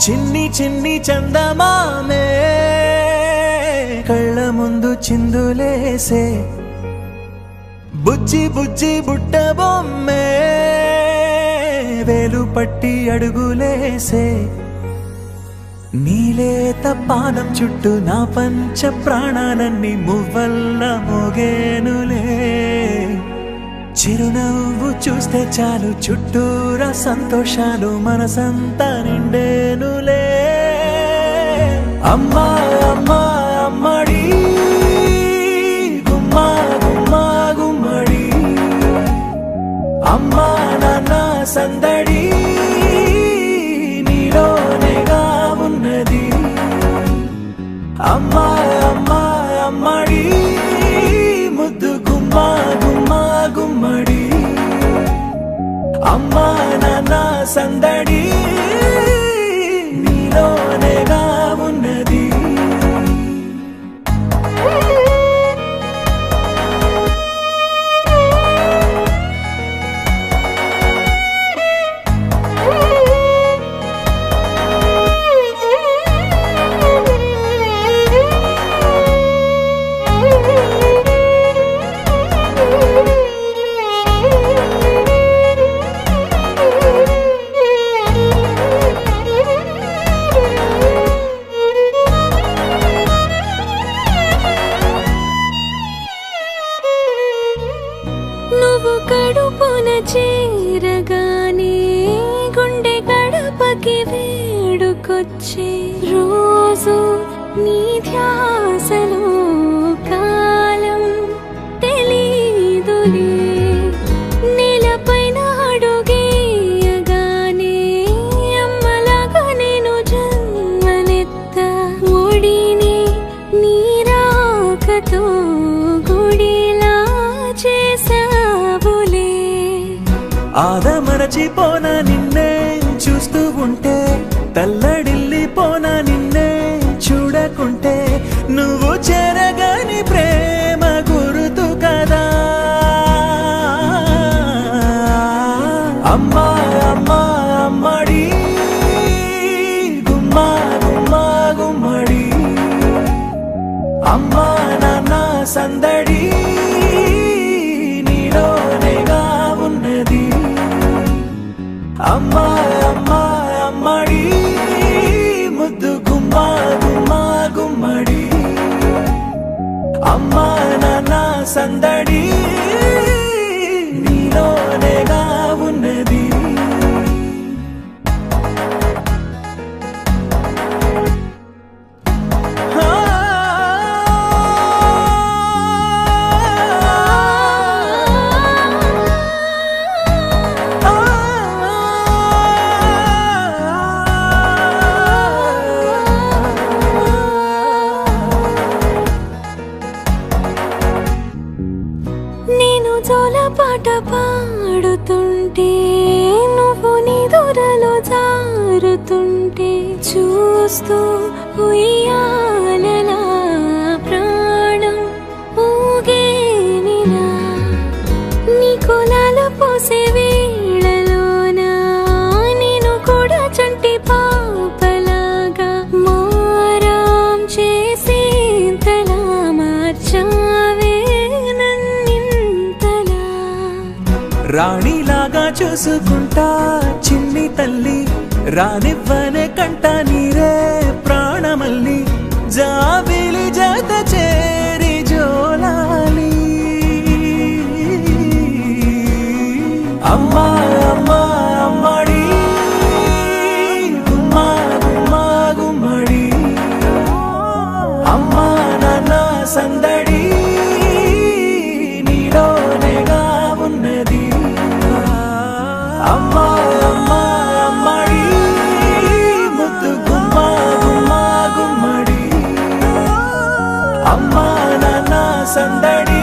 చిన్ని చిన్ని చందమామే కళ్ళ ముందు చిందులేసే బుజ్జి బుజ్జి బుట్ట బొమ్మే వేలు పట్టి అడుగులేసే నీలేత పానం చుట్టూ నా పంచ ప్రాణాలన్నీ మువ్వల్ల మోగేనులే చిరునవ్వు చూస్తే చాలు చుట్టూరా సంతోషాలు మనసంతా నిండేనులే అమ్మా అమ్మా అమ్మడి గుమ్మా గుమ్మా గుమ్మడి అమ్మా నాన్న సందడి నీలోనేగా ఉన్నది అమ్మా అమ్మా అమ్మడి ముద్దు గుమ్మా గుమ్మా గుమ్మడి అమ్మా నాన్న సందడి నీలోనేగా ఉన్నది కడుపున చేరగానే గుండె గడపకి వేడుకొచ్చే రోజు నీ ధ్యాసలో కాలం తెలీదులే నేలపైన అడుగేయగానే అమ్మలాగా నేను జన్మనెత్త ఒడిని నీ రాకతో గుడిలా చేసా ఆదమరచిపోనా నిన్నే చూస్తూ ఉంటే తల్లడిల్లిపోనా నిన్నే చూడకుంటే నువ్వు చెరగని ప్రేమ గురుతు కదా అమ్మా అమ్మా అమ్మడి గుమ్మా గుమ్మా గుమ్మడి అమ్మా నాన్న సందడి నీలోనేగా ఉన్నది అమ్మా అమ్మా అమ్మడి ముద్దు గుమ్మా గుమ్మా గుమ్మడి అమ్మా నాన్న సందడి నీలోనేగా ఉన్నది పాట పాడుతుంటే నువ్వు నిదురలో జారుతుంటే చూస్తూ ఉయ్యాలలా ప్రాణం ఊగేనిలా నీ కొలాల పోసే వేళలోన నేను కూడా చంటి పాపలాగా మారాం చేసేంతలా మార్చావే రాణిలాగా చూసుకుంటా చిన్ని తల్లి రానివ్వనే కంట నీరే ప్రాణమల్లి జాబిలి జత చేరి జోలాలి అమ్మా అమ్మా అమ్మడి గుమ్మా గుమ్మా గుమ్మడి అమ్మా నాన్న సందడి నీలోనేగా ఉన్నది అమ్మా అమ్మా అమ్మడి ముద్దు గుమ్మా గుమ్మా గుమ్మడి అమ్మా నాన్న సందడి